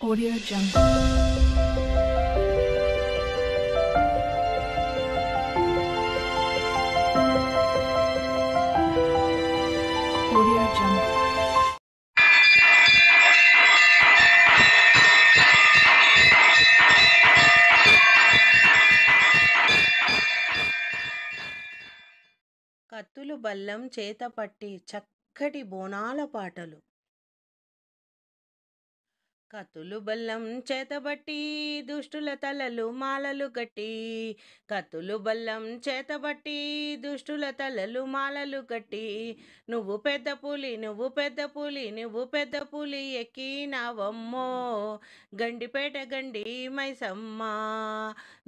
Audio Jungle. Audio Jungle. కత్తులు బల్లం చేతపట్టి చక్కటి బోనాల పాటలు. కత్తులు బల్లం చేతబట్టి దుష్టుల తలలు మాలలు కట్టి, కత్తులు బల్లం చేతబట్టి దుష్టుల తలలు మాలలు కట్టి, నువ్వు పెద్ద పులి నువ్వు పెద్ద పులి నువ్వు పెద్ద పులి ఎక్కినావమ్మో గండిపేట గండి మైసమ్మ,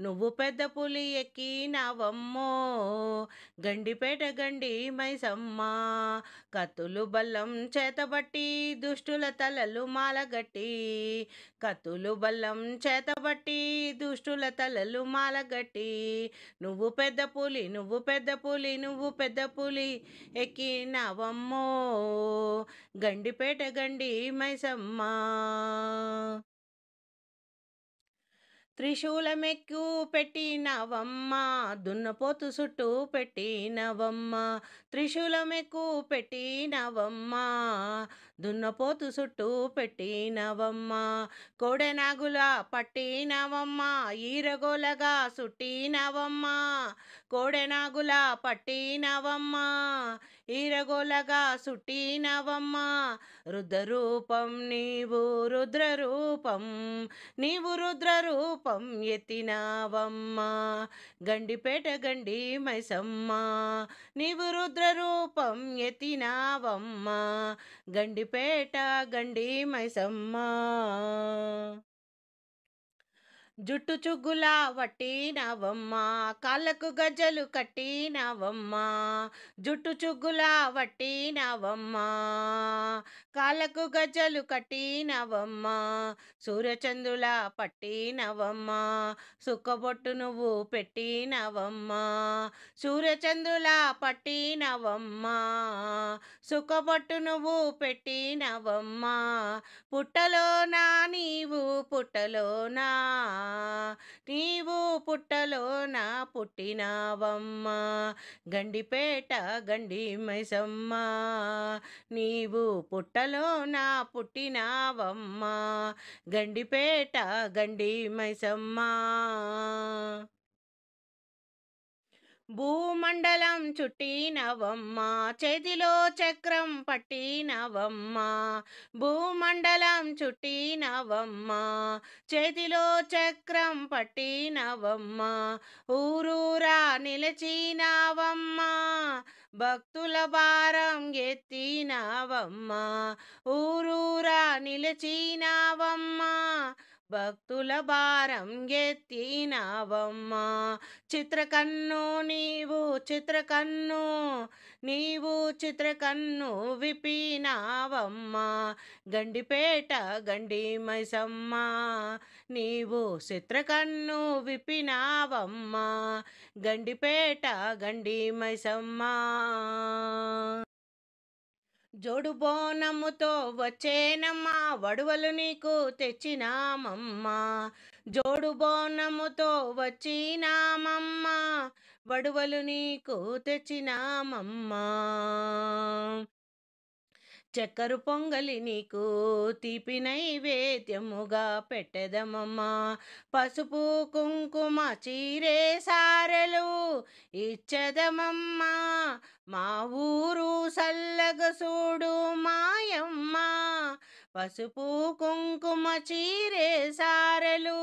నువ్వు పెద్ద పులి ఎక్కినావమ్మో గండిపేట గండి మైసమ్మ. కత్తులు బల్లం చేతబట్టి దుష్టుల తలలు మాలగట్టి, కత్తులు బల్లం చేతబట్టి దుష్టుల తలలు మాలగట్టి, నువ్వు పెద్ద పులి నువ్వు పెద్ద పులి నువ్వు పెద్ద పులి ఎక్కినావమ్మో గండిపేట గండి మైసమ్మ. త్రిశూలమెక్కు పెట్టినవమ్మ దున్నపోతు చుట్టూ పెట్టినవమ్మ, త్రిశూలమెక్కు పెట్టినవమ్మ దున్నపోతు చుట్టూ పెట్టినవమ్మ, కోడెనాగుల పట్టినవమ్మ ఈరగోలగా సుట్టినవమ్మ, కోడెనాగుల పట్టినవమ్మ ఈరగోలగా సుట్టినవమ్మ, రుద్రరూపం నీవు రుద్రరూపం నీవు రుద్రరూపం ఎత్తినావమ్మ గండిపేట గండి మైసమ్మ, నీవు రుద్రరూపం ఎత్తినావమ్మ గండిపేట గండి మైసమ్మ. జుట్టు చుగ్గుల వట్టినవమ్మ కాళ్ళకు గజ్జలు కట్టినవమ్మ, జుట్టు చుగ్గుల వట్టినవమ్మ కాళ్ళకు గజ్జలు కట్టినవమ్మ, సూర్యచంద్రుల పట్టినవమ్మ సుక్కబొట్టు నువ్వు పెట్టినవమ్మ, సూర్యచంద్రుల పట్టినవమ్మ సుక్కబొట్టు నువ్వు పెట్టినవమ్మ, పుట్టలోనా నీవు పుట్టలోనా నీవు పుట్టలోన పుట్టినవమ్మ గండిపేట గండి మైసమ్మ, నీవు పుట్టలోన పుట్టినవమ్మ గండిపేట గండి మైసమ్మ. భూమండలం చుట్టినవమ్మ చేతిలో చక్రం పట్టినవమ్మ, భూమండలం చుట్టినవమ్మ చేతిలో చక్రం పట్టినవమ్మ, ఊరూరా నిలిచినవమ్మ భక్తుల భారం ఎత్తినవమ్మ, ఊరూరా నిలిచినవమ్మ భక్తుల భారం ఎత్తినవమ్మ, చిత్రకన్ను నీవు చిత్రకన్ను నీవు చిత్రకన్ను విపినావమ్మ గండిపేట గండి మైసమ్మ, నీవు చిత్రకన్ను విపినావమ్మ గండిపేట గండి మైసమ్మ. జోడు బోనముతో వచ్చేనమ్మా వడువలు నీకు తెచ్చినామమ్మ, జోడు బోనముతో వచ్చినామమ్మ వడువలు నీకు తెచ్చినామమ్మ, చక్కెర పొంగలి నీకు తీపి నైవేద్యముగా పెట్టెదమమ్మ, పసుపు కుంకుమ చీరే సారెలు ఇచ్చెదమమ్మ, మా ఊరు సల్లగ చూడు మాయమ్మ, పసుపు కుంకుమ చీరే సారెలు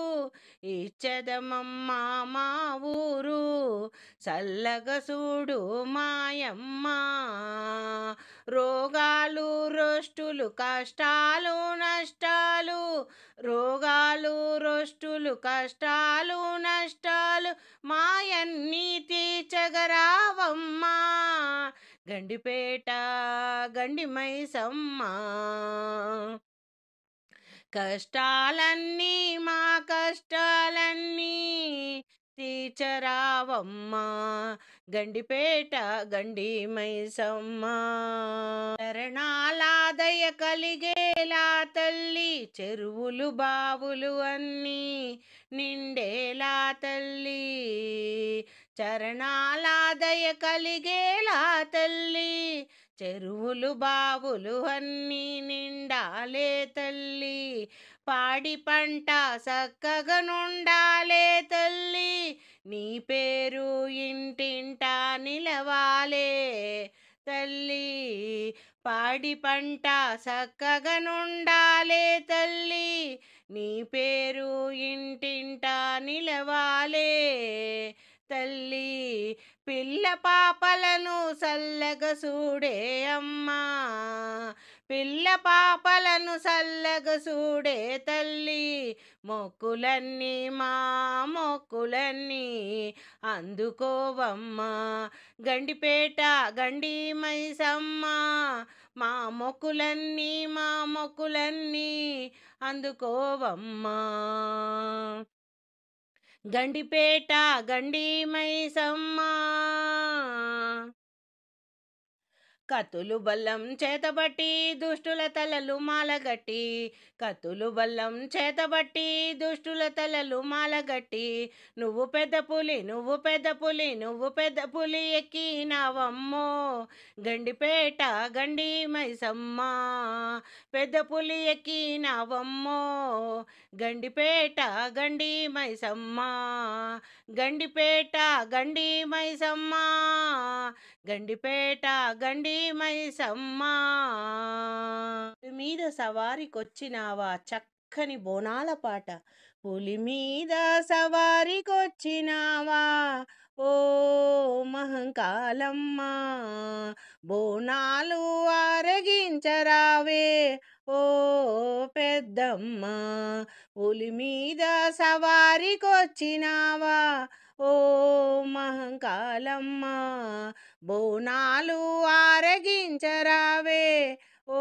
ఇచ్చెదమమ్మ, మా ఊరు సల్లగ చూడు మాయమ్మ, రోగాలు రోష్టులు కష్టాలు నష్టాలు రోగాలు రోష్టులు కష్టాలు నష్టాలు మాయన్ని తీర్చగరావమ్మ గండిపేట గండి మైసమ్మ, కష్టాలన్నీ మా కష్టాలన్నీ తీర్చరావమ్మ గండిపేట గండి మైసమ్మ. చరణాలాదయ కలిగేలా తల్లి, చెరువులు బావులు అన్నీ నిండేలా తల్లి. చరణాలాదయ కలిగేలా తల్లి, చెరువులు బావులు అన్నీ నిండాలే తల్లి. పాడి పంట చక్కగా నుండాలే తల్లి, నీ పేరు ఇంటింటా నిలవాలే తల్లి. పాడి పంట చక్కగా నుండాలే తల్లి, నీ పేరు ఇంటింటా నిలవాలే తల్లి. పిల్ల పాపలను చల్లగా చూడే అమ్మా, పిల్ల పాపలను చల్లగా చూడే తల్లి. మొక్కులన్నీ మా మొక్కులన్నీ అందుకోవమ్మ గండిపేట గండి మైసమ్మ. మా మొక్కులన్నీ మా మొక్కులన్నీ అందుకోవమ్మా గండిపేట గండి మైసమ్మ. కత్తులు బల్లం చేతబట్టి దుష్టుల తలలు మాలగట్టి, కత్తులు బల్లం చేతబట్టి దుష్టుల తలలు మాలగట్టి, నువ్వు పెద్ద పులి నువ్వు పెద్ద పులి నువ్వు పెద్ద పులి ఎక్కినావమ్మో గండిపేట గండి మైసమ్మ. పెద్ద పులి ఎక్కినావమ్మో గండిపేట గండి మైసమ్మ. గండిపేట గండి మైసమ్మ, గండిపేట గండి మైసమ్మ. మీద సవారికొచ్చినావా చక్కని బోనాల పాట, పులి మీద సవారికొచ్చినావా ఓ మహంకాళమ్మ. బోనాలు ఆరగించరావే ఓ పెద్దమ్మ. పులి మీద సవారికొచ్చినావా ఓ మహంకాళమ్మ. బోనాలు ఆరగించరావే ఓ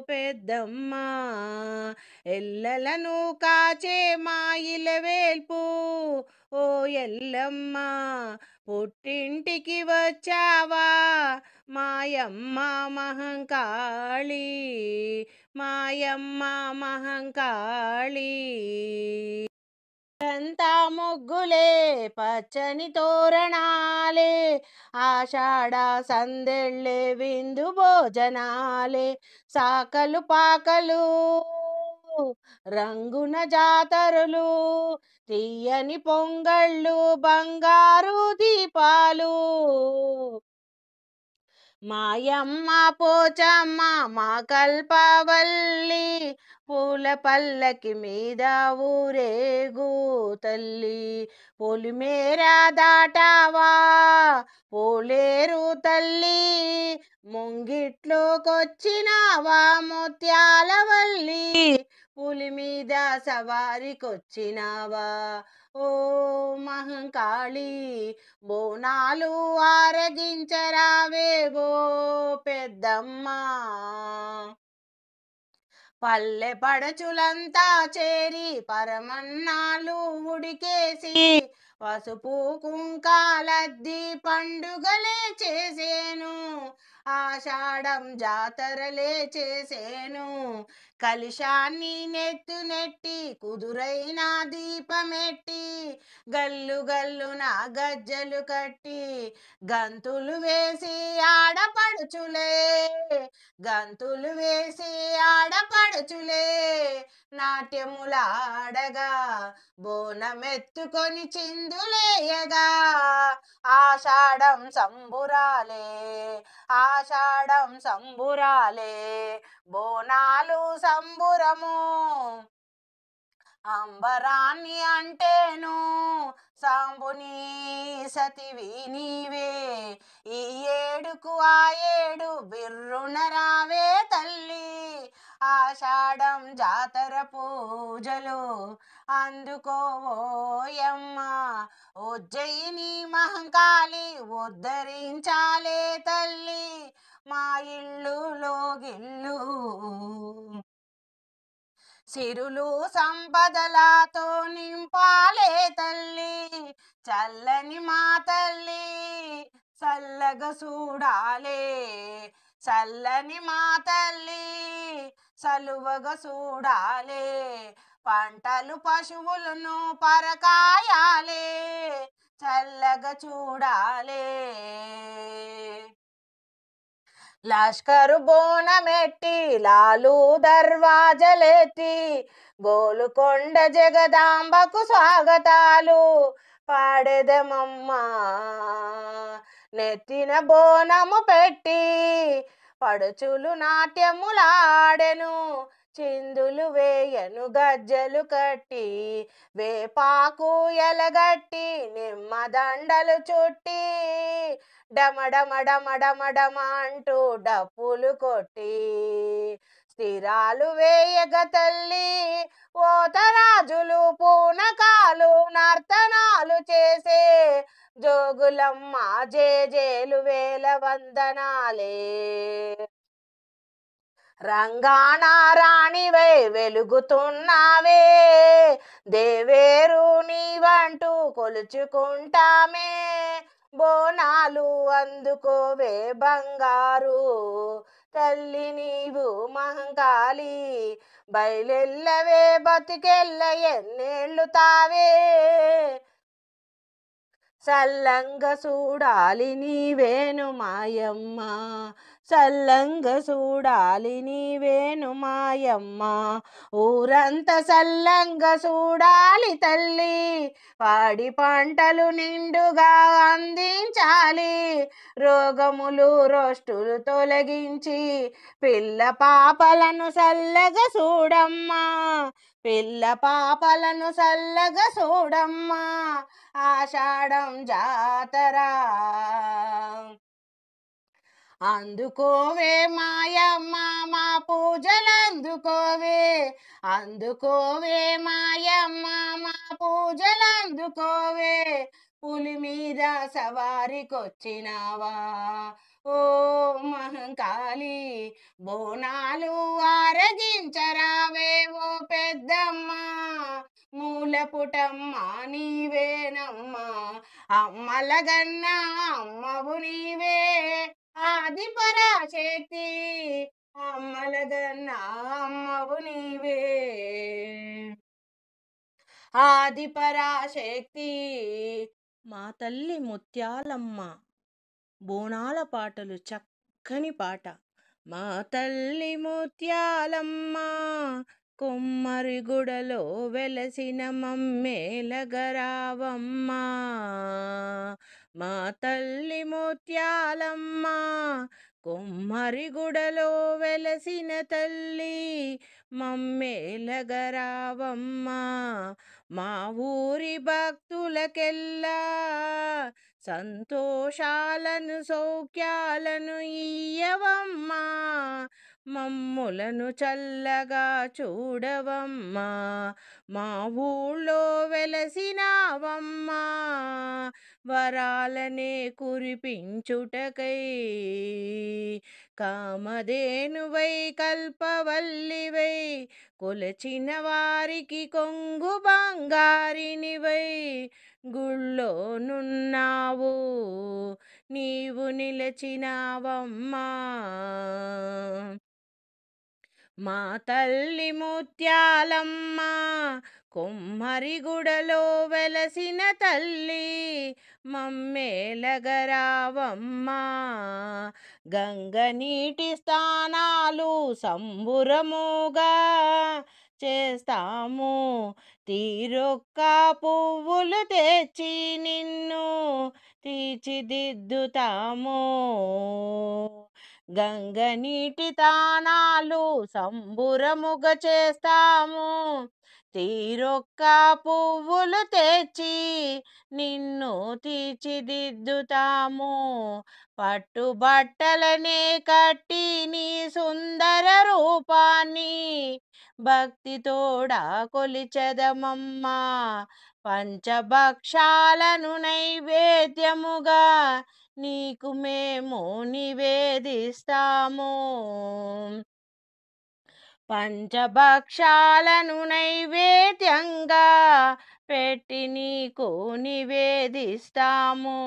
పెద్దమ్మ. ఎల్లలను కాచే మా ఇలవేల్పు ఓ ఎల్లమ్మ, పుట్టింటికి వచ్చావా మాయమ్మ మహంకాళి, మాయమ్మ మహంకాళి. అంతా ముగ్గులే పచ్చని తోరణాలే, ఆషాఢ సందెళ్ళే విందు భోజనాలే, సాకలు పాకలు రంగున జాతరులు, తీయని పొంగళ్ళు బంగారు దీపాలు. మాయమ్మ పోచమ్మ మా కల్పవల్లి, పూల పల్లకి మీద ఊరేగు తల్లి. పొలిమేర దాటావా పోలేరు తల్లి, ముంగిట్లోకొచ్చినావా ముత్యాలవల్లి. పులి మీద సవారికొచ్చినావా ఓ మహంకాళి, బోనాలు ఆరగించరావే ఓ పెద్దమ్మ. పల్లె పడచులంతా చేరి పరమన్నాలు ఉడికేసి, పసుపు కుంకాలద్ది పండుగలే చేసేను, ఆషాఢం జాతరలే చేసేను. కలిశాన్ని నెత్తి కుదురైన దీపమెట్టి, గల్లు గల్లున గజ్జలు కట్టి, గంతులు వేసి ఆడపడుచులే గంతులు వేసి ఆడపడుచులే నాట్యములాడగా, బోనమెత్తుకొని చిందులేయగా. ఆషాఢం సంబురాలే ఆషాఢం సంబురాలే, బోనాలు సంబురము అంబరాన్ని అంటేను, సాంబుని సతివి నీవే. ఈ ఏడుకు ఆ ఏడు బిర్రున రావే తల్లి, ఆషాఢం జాతర పూజలు అందుకోవోయమ్మ. ఉజ్జయిని మహంకాళి ఉద్ధరించాలే తల్లి, మా ఇల్లులో గిల్లు సిరులు సంపదలతో నింపాలే తల్లి, చల్లని మా తల్లి చల్లగా చూడాలే. చల్లని మా తల్లి చలువగా చూడాలే. పంటలు పశువులను పరకాయాలే, చల్లగా చూడాలే. లష్కరు బోనమెట్టి లాలు దర్వాజలెత్తి, గోలుకొండ జగదాంబకు స్వాగతాలు పాడెదమమ్మా. నెత్తిన బోనము పెట్టి పడుచులు నాట్యములాడెను, చిందులు వేయను గజ్జలు కట్టి, వేపాకు ఎలగట్టి నిమ్మదండలు చుట్టి, డమడమడమడమడమ అంటూ డప్పులు కొట్టి, స్థిరాలు వేయగ తల్లి ఓతరాజులు పూనకాలు నర్తనాలు చేసే, జోగులమ్మ జేజేలు వేల వందనాలే. రంగాణ రాణివై వెలుగుతున్నావే, దేవేరు నీవంటూ కొలుచుకుంటామే. బోనాలు అందుకోవే బంగారు తల్లి నీవు మహంకాళి, బయలెల్లవే బతుకెల్ల ఎన్నేళ్ళు తావే. సల్లంగ చూడాలి నీవేను మాయమ్మ, సల్లంగ చూడాలి నీవేను మాయమ్మ. ఊరంతా సల్లంగ చూడాలి తల్లి, పాడి పంటలు నిండుగా అందించాలి. రోగములు రోష్టులు తొలగించి పిల్ల పాపలను సల్లగా చూడమ్మా, పిల్ల పాపలను సల్లగా చూడమ్మా. ఆషాఢం జాతర అందుకోవే మాయమ్మ మా పూజలు అందుకోవే, అందుకోవే మాయమ్మ మా పూజలు అందుకోవే. పులి మీద సవారికొచ్చినావా ఓ మహంకాళి, బోనాలు ఆరగించరావే ఓ పెద్దమ్మ. మూలపుటమ్మ నీవేనమ్మా, అమ్మలగన్న అమ్మవు నీవే. ఆది పరాశక్తి అమ్మలగన్న అమ్మవు నీవే, ఆది పరాశక్తి. మా తల్లి ముత్యాలమ్మ బోనాల పాటలు చక్కని పాట. మా తల్లి ముత్యాలమ్మ కొమ్మరిగుడలో వెలసిన మమ్మేలగరావమ్మ. మా తల్లి ముత్యాలమ్మ కొమ్మరిగుడలో వెలసిన తల్లి మమ్మేలగరావమ్మ. మా ఊరి భక్తులకెల్లా సంతోషాలను సౌఖ్యాలను ఇయ్యవమ్మా, మమ్ములను చల్లగా చూడవమ్మా. మా ఊళ్ళో వెలసినావమ్మా, వరాలనే కురిపించుటకై. కామధేనువై కల్పవల్లివై కొలచిన వారికి కొంగు బంగారినివై, గుళ్ళో నున్నావు నీవు నిలచినావమ్మా. మా తల్లి ముత్యాలమ్మ కొమ్మరిగుడలో వెలసిన తల్లి మమ్మేలగరావమ్మా. గంగ నీటి స్నానాలు సంబురముగా చేస్తాము, తీరొక్క పువ్వులు తెచ్చి నిన్ను తీర్చిదిద్దుతాము. గంగ నీటి తానాలు సంబురముగా చేస్తాము, తీరొక్క పువ్వులు తెచ్చి నిన్ను తీర్చిదిద్దుతాము. పట్టుబట్టలనే కట్టి నీ సుందర రూపాన్ని భక్తితోడా కొలిచెదమమ్మా. పంచభక్షాలను నైవేద్యముగా నీకు మేము నివేదిస్తాము. పంచభక్షాలను నైవేద్యంగా పెట్టి నీకు నివేదిస్తాము.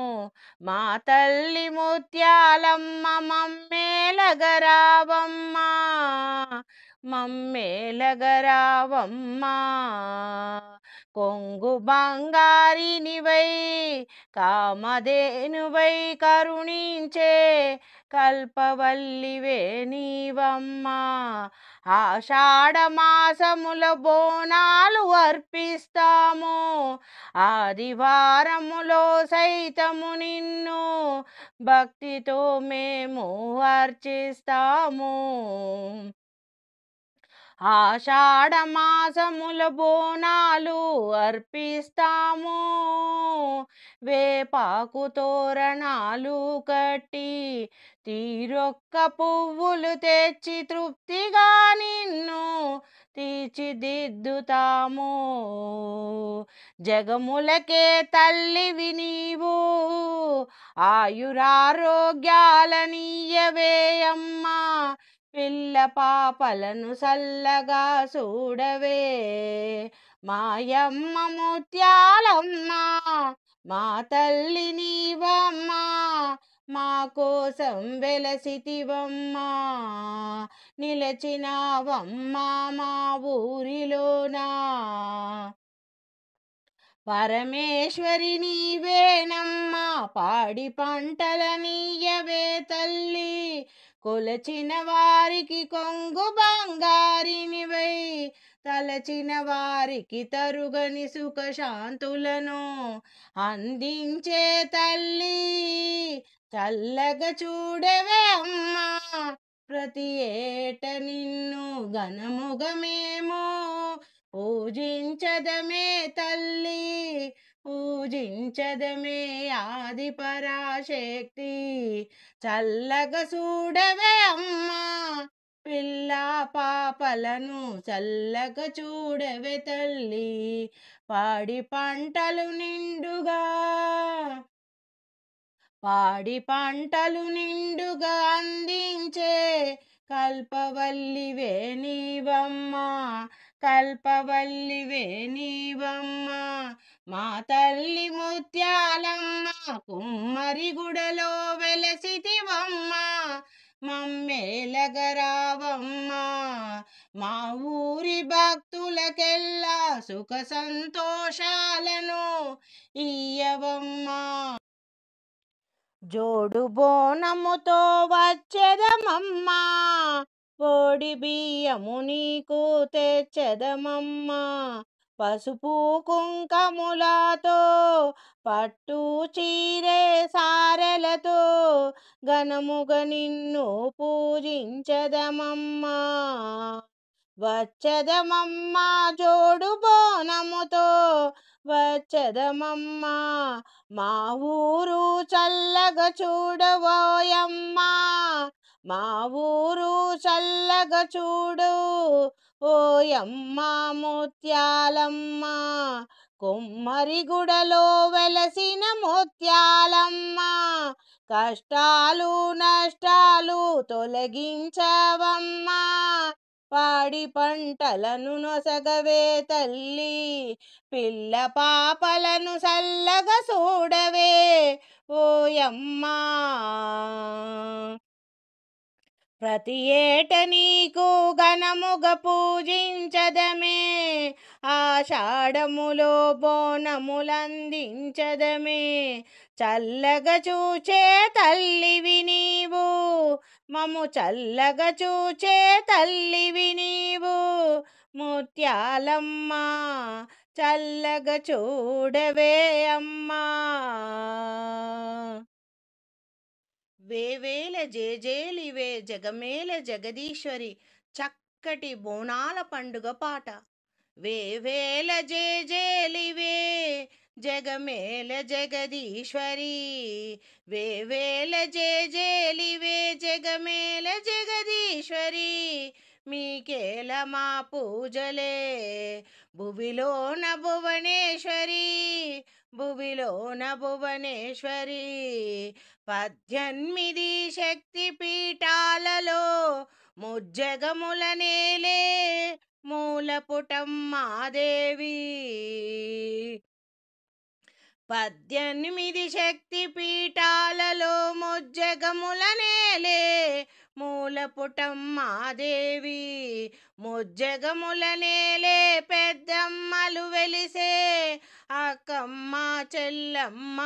మా తల్లి ముత్యాలమ్మ మమ్మేలగరావమ్మా, మమ్మేలగరావమ్మా. కొంగు బంగారినివై కామధేనువై కరుణించే కల్పవల్లివే నీవమ్మా. ఆషాఢ మాసముల బోనాలు అర్పిస్తాము, ఆదివారములో సైతము నిన్ను భక్తితో మేము అర్చిస్తాము. ఆషాఢ మాసముల బోనాలు అర్పిస్తాము, వేపాకు తోరణాలు కట్టి తీరొక్క పువ్వులు తెచ్చి తృప్తిగా నిన్ను తీర్చిదిద్దుతాము. జగములకే తల్లివి నీవు, ఆయురారోగ్యాలనీయవే అమ్మా. పిల్ల పాపలను సల్లగా చూడవే మాయమ్మ ముత్యాలమ్మ. మా తల్లి నీవమ్మా, మా కోసం వెలసితివమ్మా. నిలచినావమ్మా మా ఊరిలోనా. పరమేశ్వరి నీవేనమ్మా, పాడి పంటలనీయవే తల్లి. కొలచిన వారికి కొంగు బంగారినివై, తలచిన వారికి తరుగని సుఖశాంతులను అందించే తల్లి. చల్లగా చూడవే అమ్మా, ప్రతి ఏట నిన్ను ఘనముగా మేము పూజించదమే తల్లి, పూజించదమే ఆది పరాశక్తి. చల్లగా చూడవే అమ్మా, పిల్ల పాపలను చల్లగా చూడవే తల్లి. పాడి పంటలు నిండుగా, పాడి పంటలు నిండుగా అందించే కల్పవల్లివే నీవమ్మా, కల్పవల్లివే నీవమ్మా. మా తల్లి ముత్యాలమ్మ కుమ్మరిగుడలో వెలసితివమ్మా, మమ్మేలగరావమ్మా. మా ఊరి భక్తులకెల్లా సుఖ సంతోషాలను ఇయ్యవమ్మా. జోడు బోనముతో వచ్చెదమమ్మా, ఓడి బియ్యము నీకు తెచ్చెదమమ్మా. పసుపు కుంకములతో పట్టు చీరే సారెలతో ఘనముగా నిన్ను పూజించదమమ్మా. వచ్చదమమ్మా జోడు బోనముతో వచ్చదమమ్మా. మా ఊరు చల్లగా చూడవోయమ్మా, మా ఊరు చల్లగా చూడు ఓయమ్మా ముత్యాలమ్మ. కొమ్మరిగుడలో వెలసిన ముత్యాలమ్మ, కష్టాలు నష్టాలు తొలగించవమ్మా. పాడి పంటలను నొసగవే తల్లి, పిల్ల పాపలను చల్లగా చూడవే ఓయమ్మా. ప్రతి ఏట నీకు ఘనముగా పూజించదమే, ఆషాఢములో బోనములందించదమే. చల్లగా చూచే తల్లివి నీవు, మము చల్లగా చూచే తల్లివి నీవు ముత్యాలమ్మ. చల్లగా చూడవే అమ్మా. వేవేల జేజేలివే జగమేల జగదీశ్వరి, చక్కటి బోనాల పండుగ పాట. వేవేల జేజేలివే జగమేల జగదీశ్వరి, వేవేల జేజేలివే జగమేల జగదీశ్వరి. మీకేల మా పూజలే భువిలోన భువనేశ్వరి, భువిలోన భువనేశ్వరి. 18 శక్తి పీఠాలలో ముజ్జగముల నేలే మూలపుటమ్మాదేవి 18 శక్తి పీఠాలలో ముజ్జగముల నేలే మూలపుటమ్మాదేవి ముజ్జగముల నేలే పెద్దమ్మలు వెలిసే అక్కమ్మ చెల్లమ్మ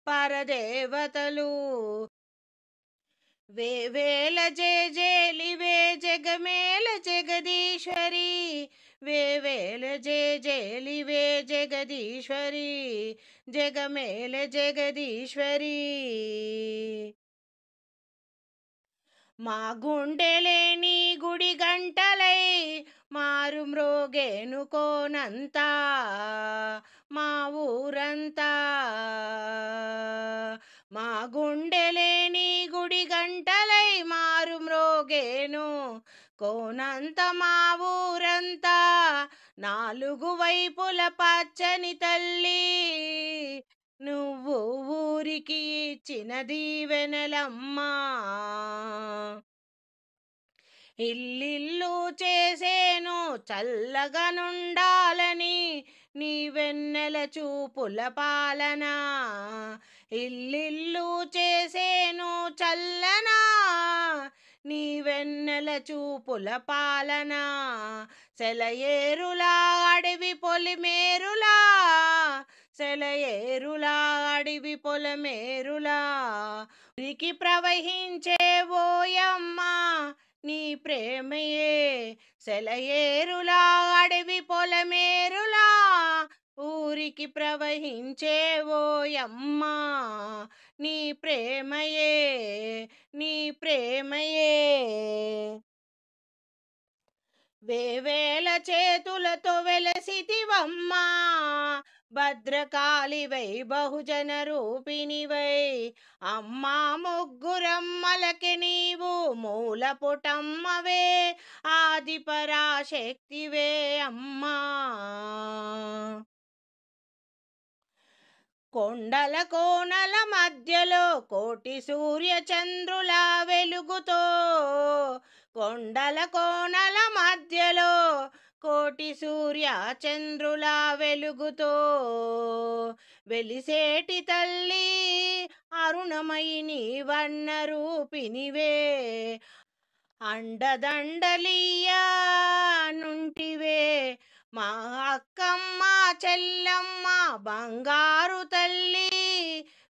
పరదేవతలు వేవేల జేజేలివే జగమేల జగదీశ్వరి వేవేల జేజేలివే జగదీశ్వరి జగమేల జగదీశ్వరి మా గుండెలేని గుడి గంటలై మారు మ్రోగేను కోనంతా మా ఊరంతా మా గుండెలేని గుడి గంటలై మారు మ్రోగేను కోనంత మా ఊరంతా నాలుగు వైపుల పచ్చని తల్లి నువ్వు ఊరికి ఇచ్చిన దీవెనలమ్మా ఇల్లిల్లు చేసేను చల్లగనుండాలని నీ వెన్నెల చూపుల పాలన ఇల్లిల్లు చేసేను చల్లనా నీ వెన్నెల చూపుల పాలన సెలయేరులా అడవి పొలిమేరులా సెలయేరులా అడవి పొలమేరులా ఉరికి ప్రవహించే ఓయమ్మా నీ ప్రేమయే సెలయేరులా అడవి పొలమేరులా ఊరికి ప్రవహించే ఓయమ్మా నీ ప్రేమయే నీ ప్రేమయే వేవేల చేతులతో వెలసితివమ్మా భద్రకాళివై బహుజన రూపిణివై అమ్మా ముగ్గురమ్మలకి నీవు మూలపుటమ్మవే ఆది పరాశక్తివే అమ్మా కొండల కోనల మధ్యలో కోటి సూర్య చంద్రుల వెలుగుతో కొండల కోనల మధ్యలో కోటి సూర్య చంద్రుల వెలుగుతో వెలిసేటి తల్లి అరుణమయి నీవన్న రూపినివే అండదండలియా నుంటివే మా అక్కమ్మ చెల్లమ్మ బంగారు తల్లి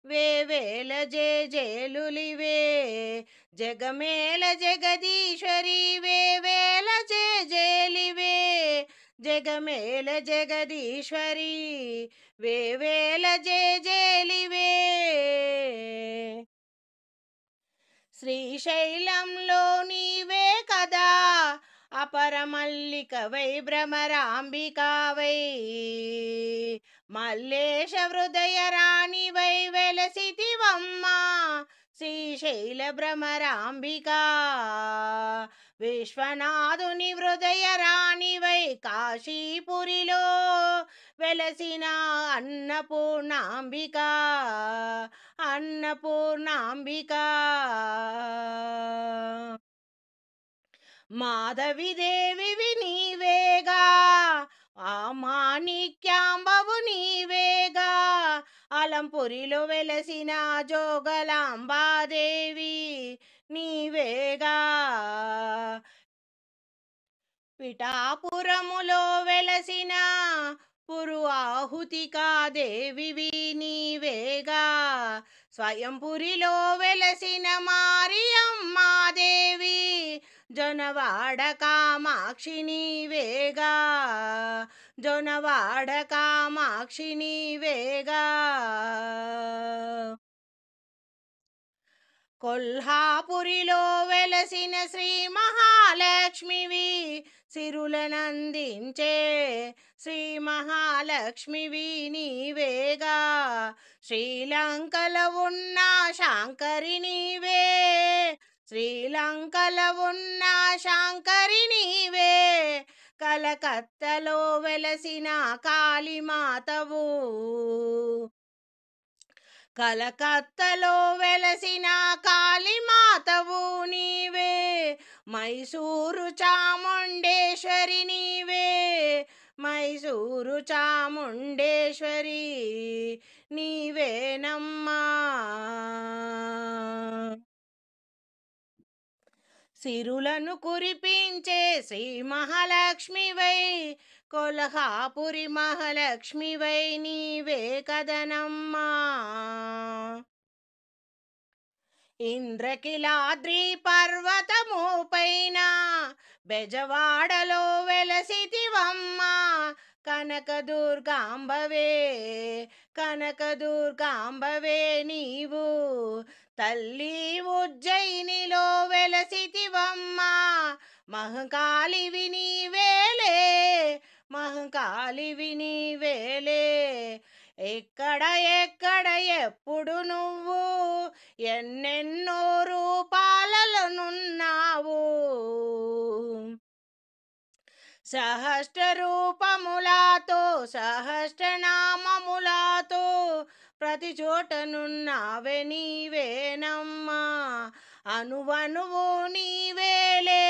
వేవేల జేజేలులివే జగమేల జగదీశ్వరి వేవేల జేజేలివే జగమేల జగదీశ్వరి వేవేల జేజేలివే శ్రీశైలంలో నీవే కదా అపరమల్లికవై భ్రమరాంబికావై మల్లేశ హృదయ రాణివై వెలసితివమ్మా శ్రీశైల భ్రమరాంబికా విశ్వనాథుని హృదయ రాణివై కాశీపురిలో వెలసిన అన్నపూర్ణాంబికా అన్నపూర్ణాంబికా మాధవిదేవివి నీవేగా ఆ మాణిక్యాంబవు నీవేగా అలంపురిలో వెలసిన జోగలాంబాదేవి నీవేగా పిఠాపురములో వెలసిన పురు ఆహుతికా దేవివి నీవేగా స్వయంపురిలో వెలసిన మారియమ్మాదేవి జొనవాడ కామాక్షి నీవేగా జొనవాడ కామాక్షి నీవేగా కొల్హాపురిలో వెలసిన శ్రీ మహాలక్ష్మివి సిరులనందించే శ్రీ మహాలక్ష్మివి నీవేగా శ్రీలంకలో ఉన్న శాంకరి నీవే శ్రీలంకలో ఉన్న శాంకరి నీవే కలకత్తలో వెలసిన కాళీమాతవు కలకత్తలో వెలసిన కాళీమాతవు నీవే మైసూరు చాముండేశ్వరి నీవే, మైసూరు చాముండేశ్వరి నీవేనమ్మా. సిరులను కురిపించే శ్రీ మహాలక్ష్మివై, కొల్హాపురి మహాలక్ష్మివై నీవే కదనమ్మా. ఇంద్రకిలాద్రి పర్వతము పైన బెజవాడలో వెలసితివమ్మా. కనకదుర్గాంబవే, కనకదుర్గాంబవే నీవు తల్లి ఉజ్జయినిలో వెలసితివమ్మా. మహంకాళివి నీవేలే, మహంకాళివి నీవేలే. ఎక్కడ ఎక్కడ ఎప్పుడు నువ్వు ఎన్నెన్నో రూపాలలోనున్నావు. సహస్ర రూపములతో సహస్రనామములతో ప్రతి చోటనున్నావే నీవేనమ్మా. అనువనువు నీవేలే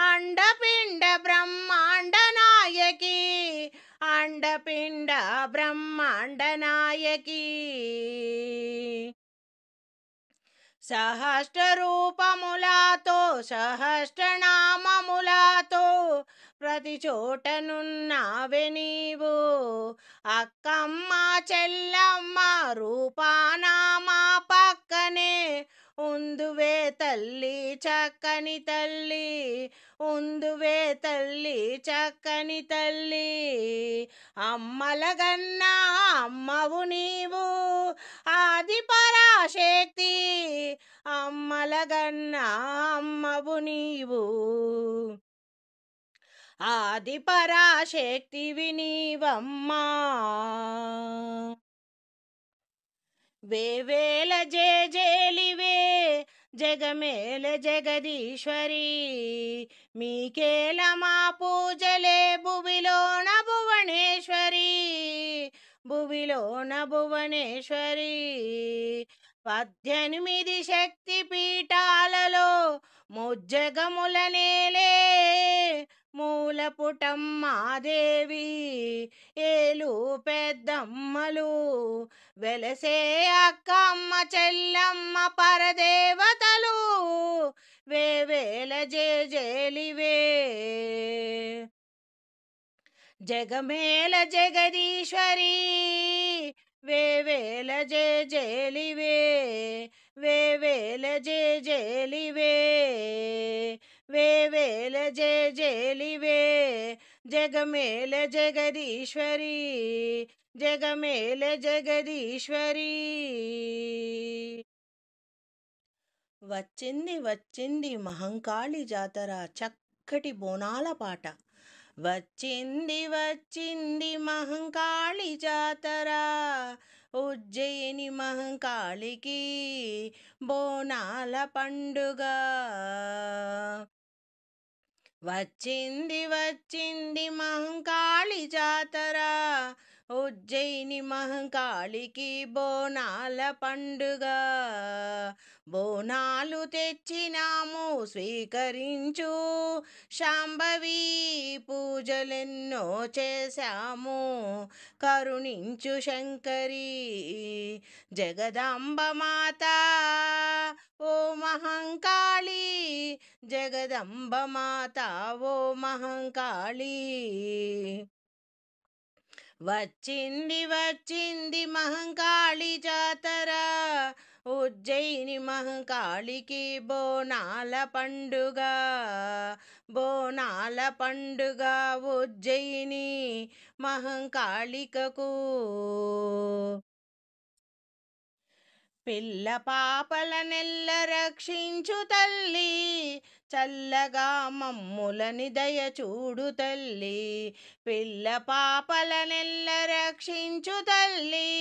అండపిండ బ్రహ్మాండ నాయకి, అండపిండ బ్రహ్మాండ నాయకి. సహస్ర రూపములతో సహస్రనామములతో ప్రతి చోటనున్నావే నీవు. అక్కమ్మ చెల్లమ్మ రూపాన మా పక్కనే ఉందువే తల్లి చక్కని తల్లి, ఉందువే తల్లి చక్కని తల్లి. అమ్మలగన్నా అమ్మవు నీవు ఆది పరాశక్తి, అమ్మలగన్నా అమ్మవు నీవు ఆది పరాశక్తివి నీవమ్మా. వేవేల జేజేలివే జగమేల జగదీశ్వరి, మీకేల మా పూజలే భువిలోన భువనేశ్వరి, భువిలోన భువనేశ్వరి. 18 శక్తి పీఠాలలో ముజ్జగముల నేలే మూలపుటమ్మాదేవి, ఏలు పెద్దమ్మలు వెలసే అక్కమ్మ చెల్లమ్మ పరదేవతలు వేవేల జేజేలివే. జగమేల జగదీశ్వరి వేవేల జేజేలివే, వేవేల జేజేలివే, వేవేల జేజేలివే. జగమేల జగదీశ్వరి, జగమేల జగదీశ్వరి. వచ్చింది వచ్చింది మహంకాళి జాతర చక్కటి బోనాల పాట. వచ్చింది వచ్చింది మహంకాళి జాతర, ఉజ్జయిని మహంకాళికి బోనాల పండుగ. వచ్చింది వచ్చింది మహంకాళి జాతర, ఉజ్జయిని మహంకాళికి బోనాల పండుగ. బోనాలు తెచ్చినాము స్వీకరించు శాంభవి, పూజలెన్నో చేశాము కరుణించు శంకరి. జగదాంబ మాత ఓ మహంకాళి, జగదంబ మాత ఓ మహంకాళి. వచ్చింది వచ్చింది మహంకాళి జాతర, ఉజ్జయిని మహంకాళికి బోనాల పండుగ, బోనాల పండుగ ఉజ్జయిని మహంకాళికకు. పిల్ల పాపలనెల్ల రక్షించు తల్లి, చల్లగా మమ్ములని దయ చూడు తల్లి. పిల్ల పాపలనెల్ల రక్షించు తల్లి,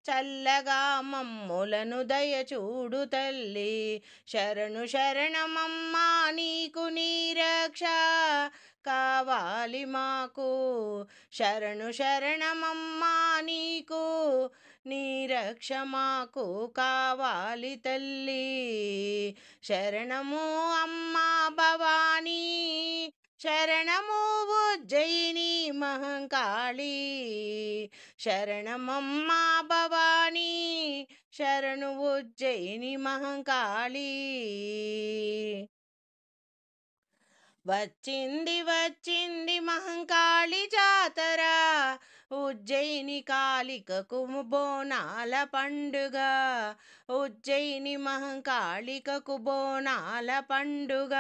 చల్లగా మమ్ములను దయ చూడు తల్లి. శరణు శరణమమ్మా నీకు నీ రక్ష, కావాలి మాకు. శరణు శరణమమ్మా నీకు, నీ రక్ష మాకు కావాలి తల్లి. శరణము అమ్మా భవానీ, శరణము ఉజ్జయిని మహంకాళి. శరణమమ్మా భవానీ, శరణు ఉజ్జయిని మహంకాళి. వచ్చింది వచ్చింది మహంకాళి జాతర, ఉజ్జయిని కాళికకు బోనాల పండుగ. ఉజ్జయిని మహంకాళికకు బోనాల పండుగ.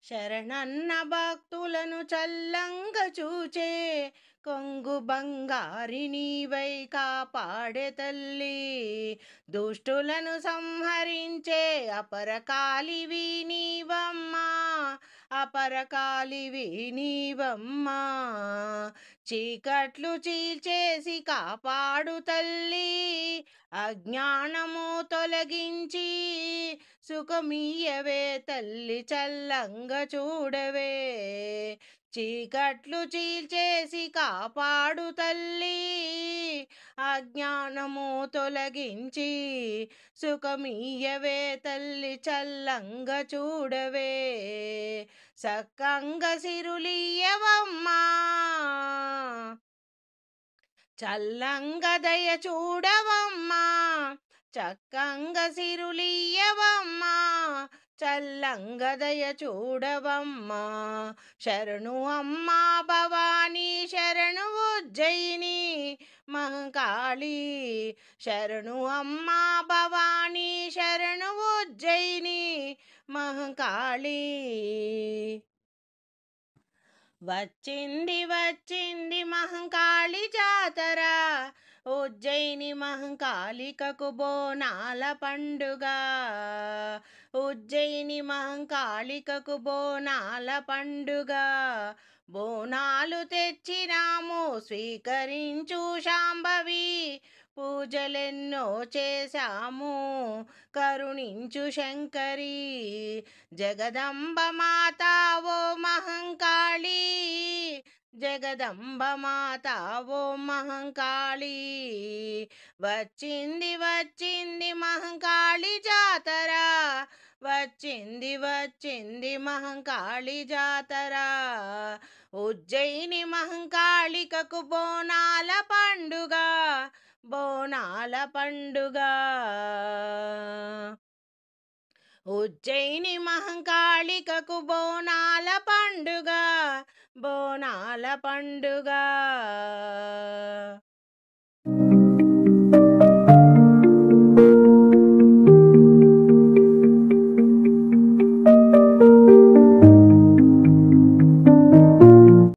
శరణన్న భక్తులను చల్లంగా చూచే, కొంగు బంగారి నీవై కాపాడే తల్లి. దుష్టులను సంహరించే అపరకాలివి నీవమ్మా, అపరకాలివి నీవమ్మా. చీకట్లు చీల్చేసి కాపాడు తల్లి, అజ్ఞానము తొలగించి సుఖమీయవే తల్లి, చల్లంగా చూడవే. చీకట్లు చీల్చేసి కాపాడు తల్లి, అజ్ఞానము తొలగించి సుఖమీయవే తల్లి, చల్లంగా చూడవే. సక్కంగా సిరులియవమ్మా, చల్లంగా దయ చూడవమ్మా. చక్కంగా సిరులియవమ్మా, చల్లంగా దయ చూడవమ్మా. శరణు అమ్మా భవానీ, శరణు ఉజ్జయిని మహంకాళి. శరణు అమ్మా భవానీ, శరణు ఉజ్జయిని మహంకాళి. వచ్చింది వచ్చింది మహంకాళి జాతర, ఉజ్జయిని మహంకాళికకు బోనాల పండుగ. ఉజ్జయిని మహంకాళికకు బోనాల పండుగ. బోనాలు తెచ్చినాము స్వీకరించు శాంభవి, పూజలెన్నో చేశాము కరుణించు శంకరి. జగదంబ మాత ఓ మహంకాళి, జగదంబ మాత ఓ మహంకాళి. వచ్చింది వచ్చింది మహంకాళి జాతర, వచ్చింది వచ్చింది మహంకాళి జాతర. ఉజ్జయిని మహంకాళికకు బోనాల పండుగ, బోనాల పండుగ. ఉజ్జయిని మహంకాళికకు బోనాల పండుగ, బోనాల పండుగ.